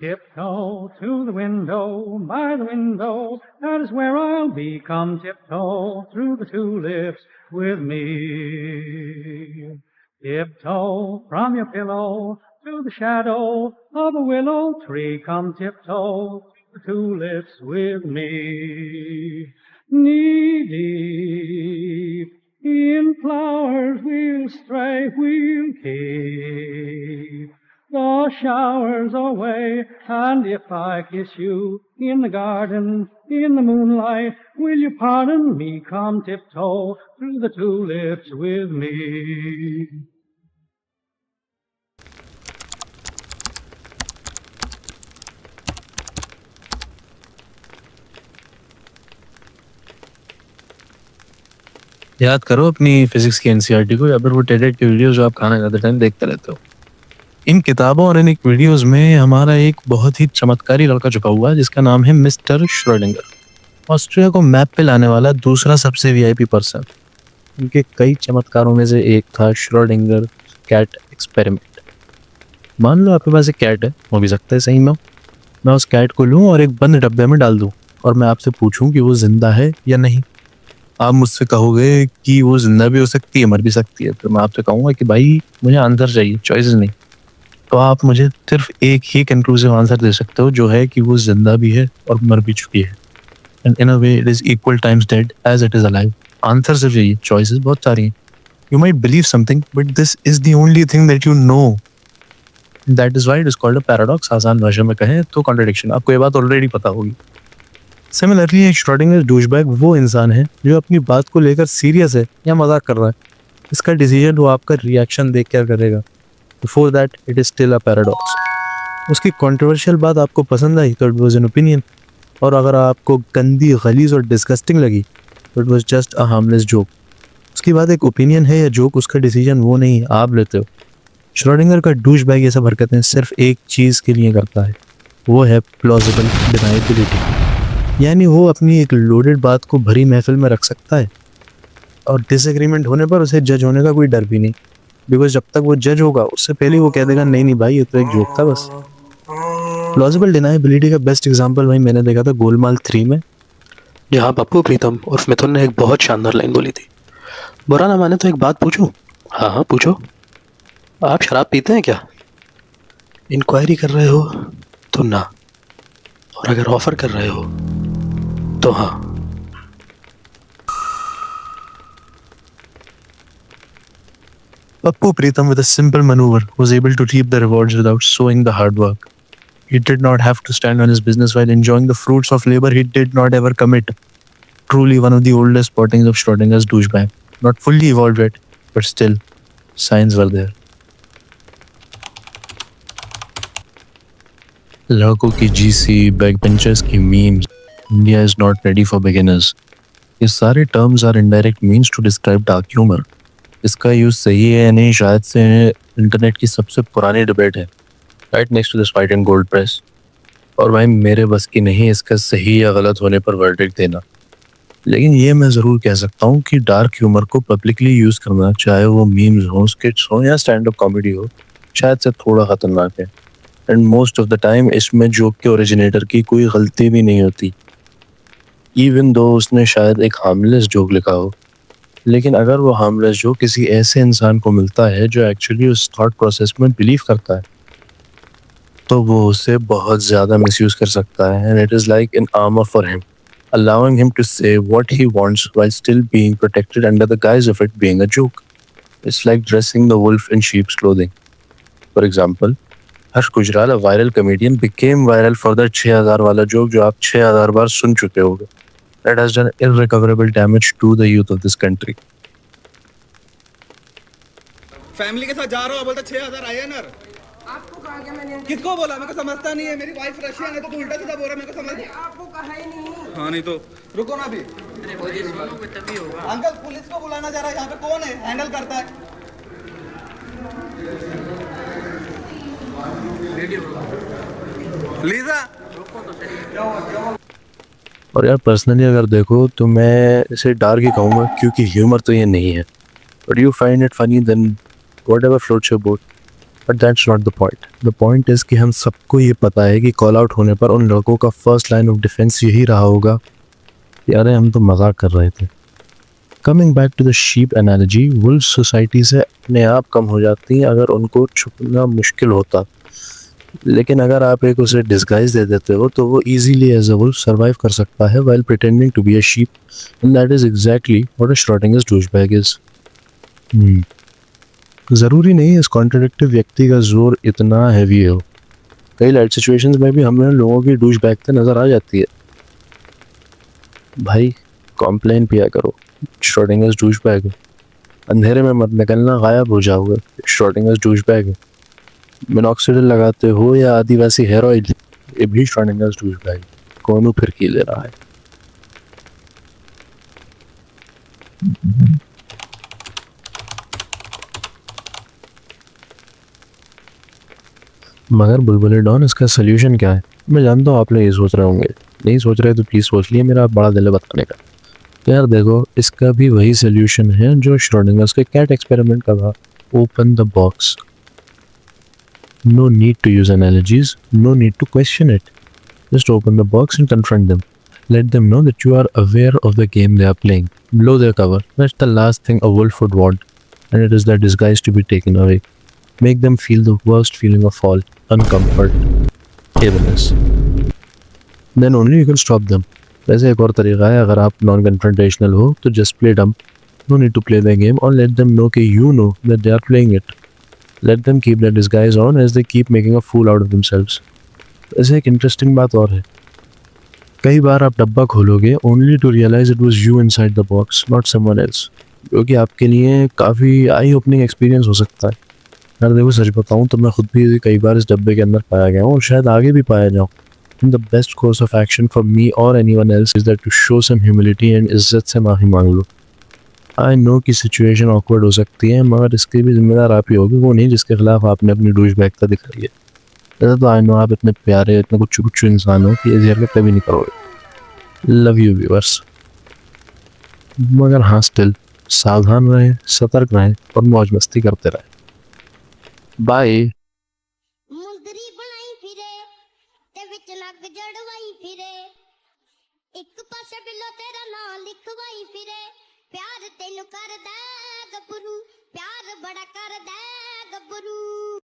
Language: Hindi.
Tiptoe to the window, by the window, that is where I'll be. Come tiptoe through the tulips with me. Tiptoe from your pillow to the shadow of a willow tree. Come tiptoe through the tulips with me. Knee deep in flowers we'll stray, we'll keep the showers away, and if I kiss you in the garden, in the moonlight, will you pardon me? Come tiptoe through the tulips with me. याद करो अपनी फिजिक्स की एनसीईआरटी को या फिर वो टेड की वीडियोस जो आप खाना खाते टाइम देखते रहते हो। इन किताबों और इन एक वीडियोस में हमारा एक बहुत ही चमत्कारी लड़का छुपा हुआ है जिसका नाम है मिस्टर श्रोडिंगर। ऑस्ट्रिया को मैप पे लाने वाला दूसरा सबसे वीआईपी पर्सन। उनके कई चमत्कारों में से एक था श्रोडिंगर कैट एक्सपेरिमेंट। मान लो आपके पास एक कैट है, हो भी सकता है सही में मैं उस कैट को लूँ और एक बंद डब्बे में डाल दूँ और मैं आपसे पूछूं कि वो जिंदा है या नहीं। आप मुझसे कहोगे कि वो जिंदा भी हो सकती है, मर भी सकती है, तो मैं आपसे कहूँगा कि भाई मुझे आंसर चाहिए, चॉइसेस नहीं। तो आप मुझे सिर्फ एक ही कंक्लूसिव आंसर दे सकते हो जो है कि वो जिंदा भी है और मर भी चुकी है। And in a way it is equal times dead as it is alive. Answer सिर्फ यही, चॉइसेस बहुत सारी हैं। You might believe something but this is the only thing that you know. That is why it is called a paradox. आसान भाषा में कहें तो कॉन्ट्रडिक्शन। आपको ये बात ऑलरेडी पता होगी। सिमिलरली एक श्रोडिंगर डूशबैग वो इंसान है जो अपनी बात को लेकर सीरियस है या मजाक कर रहा है। इसका डिसीजन वो आपका रिएक्शन देख कर करेगा। Before that it is still a paradox. उसकी कंट्रोवर्शियल बात आपको पसंद आई तो इट वाज एन ओपिनियन, और अगर आपको गंदी, गलीज और डिस्गस्टिंग लगी तो it was just a harmless joke. उसकी बात एक ओपिनियन है या जोक, उसका डिसीजन वो नहीं, आप लेते हो। श्रोडिंगर का डूशबैग ये सब हरकतें सिर्फ एक चीज़ के लिए करता है, वो है प्लॉजिबल डिनायबिलिटी। यानी वो अपनी एक लोडेड बात को भरी महफिल में रख सकता है और डिसएग्रीमेंट होने पर उसे जज होने का कोई डर भी नहीं, बिकॉज जब तक वो जज होगा उससे पहले वो कह देगा नहीं नहीं भाई ये तो एक जोक था बस। प्लॉजिबल डिनायबिलिटी का बेस्ट एग्जांपल भाई मैंने देखा था गोलमाल 3 में, जहाँ पप्पू प्रीतम और मिथुन ने एक बहुत शानदार लाइन बोली थी, बुरा ना माने तो एक बात पूछूं? हाँ हाँ पूछो। आप शराब पीते हैं क्या? इंक्वायरी कर रहे हो तो ना, और अगर ऑफर कर रहे हो तो हाँ। Pappu Pritam with a simple maneuver was able to reap the rewards without sowing the hard work. He did not have to stand on his business while enjoying the fruits of labor he did not ever commit. Truly one of the oldest spottings of Schrodinger's douchebag. Not fully evolved yet, but still, signs were there. लड़कों की GC, backbenchers की memes, India is not ready for beginners. ये सारे terms are indirect means to describe dark humor. इसका यूज सही है या नहीं शायद से इंटरनेट की सबसे पुरानी डिबेट है, right next to this white and gold dress. और भाई मेरे बस की नहीं इसका सही या गलत होने पर वर्डिक्ट देना, लेकिन ये मैं ज़रूर कह सकता हूँ कि डार्क ह्यूमर को पब्लिकली यूज़ करना, चाहे वो मीम्स हो, स्किट्स हो या स्टैंड अप कॉमेडी हो, शायद से थोड़ा ख़तरनाक है। And most of the time इसमें जोक के ओरिजिनेटर की कोई गलती भी नहीं होती, इवन दो उसने शायद एक हार्मलेस जोक लिखा हो। लेकिन अगर वो हार्मलेस जोक किसी ऐसे इंसान को मिलता है जो एक्चुअली उस थॉट प्रोसेस में बिलीव करता है, तो वो उसे बहुत ज़्यादा मिसयूज़ कर सकता है। And it is like an armour for him, allowing him to say what he wants while still being protected under the guise of it being a joke. It's like dressing the wolf in sheep's clothing. For example, Harsh Gujral, a viral comedian, became viral for that 6000 वाला joke जो आप 6000 बार सुन चुके होंगे. That has done irrecoverable damage to the youth of this country. Family के साथ जा रहा हूँ, बोलता 6000 INR। आपको कहा क्या मैंने? किसको बोला? मेरे को समझता नहीं है। मेरी वाइफ रशियन है तो तू उल्टा सीधा बोल रहा है, मेरे को समझ नहीं। आपको कहा ही नहीं। हाँ नहीं तो रुको ना अभी। तभी होगा। अंकल पुलिस को बुलाना जा रहा है, यहाँ पे कौन है हैंडल करता है? लीजा और यार पर्सनली अगर देखो तो मैं इसे डार्क ही कहूँगा क्योंकि ह्यूमर तो ये नहीं है, but you find it funny then whatever floats your boat. But that's not the point. The point is कि हम सबको ये पता है कि कॉल आउट होने पर उन लोगों का फर्स्ट लाइन ऑफ डिफेंस यही रहा होगा कि अरे हम तो मजाक कर रहे थे. Coming back to the sheep analogy, wolf society से अपने आप कम हो जाती हैं अगर उनको छुपना मुश्किल होता. लेकिन अगर आप एक उसे डिस्गाइज दे देते हो तो वो easily as a wolf survive कर सकता है while pretending to be a sheep, and that is exactly what a Schrodinger's douchebag is. ज़रूरी नहीं इस कॉन्ट्रडिक्टिव व्यक्ति का जोर इतना हैवी हो. कई लाइट सिचुएशंस में भी हमें लोगों की डूशबैग पे नज़र आ जाती है. भाई कॉम्प्लेन पिया करो, श्रोडिंगर्स डूशबैग. अंधेरे में मत निकलना, गायब हो जाओगे, श्रोडिंगर्स डूशबैग. मिनॉक्सिडिल लगाते हो या आदिवासी हेयर ऑयल, ये भी श्रोडिंगर्स डूशबैग. कौन फिर की ले रहा है. मगर बुलबुले डॉन, इसका सोल्यूशन क्या है? मैं जानता हूँ आप लोग ये सोच रहे होंगे. नहीं सोच रहे तो प्लीज़ सोच लिए, मेरा बड़ा दिल है बताने का. तो यार देखो, इसका भी वही सोल्यूशन है जो श्रोडिंगर्स के कैट एक्सपेरिमेंट का था. Open the box. No need to use analogies, no need to question it. Just open the box and confront them. Let them know that you are aware of the game they are playing. Blow their cover. That's the last thing a wolf would want, and it is their disguise to be taken away. Make them feel the worst feeling of all, uncomfort, heaviness. Then only you can stop them. वैसे एक और तरीका है, अगर आप नॉन कन्फ्रंटेशनल हो तो just play dumb. No need to play the game, or let them know कि you know that they are playing it. Let them keep their disguise on as they keep making a fool out of themselves. ऐसे एक इंटरेस्टिंग बात और है. कई बार आप डब्बा खोलोगे only to realize it was you inside the box, not someone else. जो कि आपके लिए काफ़ी आई ओपनिंग एक्सपीरियंस हो सकता है. यार देखो, सच बताऊँ तो मैं खुद भी कई बार इस डब्बे के अंदर पाया गया हूँ और शायद आगे भी पाया जाऊँ. And the best course of action for me or anyone else is that to show some humility and इज्जत से माफ़ी मांग लो. आई नो कि सिचुएशन ऑकवर्ड हो सकती है, मगर इसके भी जिम्मेदार आप ही होगी, वो नहीं जिसके खिलाफ आपने अपनी डूश बैगता दिखाई है. ऐसा तो आई नो आप इतने प्यारे, इतने कुछ इंसान हो कि ऐसी हरकत कभी नहीं करोगे. Love you viewers. मगर हाँ, स्टिल सावधान रहें, सतर्क रहें और मौज मस्ती करते रहें. बाय. मुंदरी बनाई फिरे ते विच नग जड़वाई फिरे, एक पासे बिल्लो तेरा नाम लिखवाई फिरे. प्यार तेनू कर दे गबरू, प्यार बड़ा कर दे गबरू.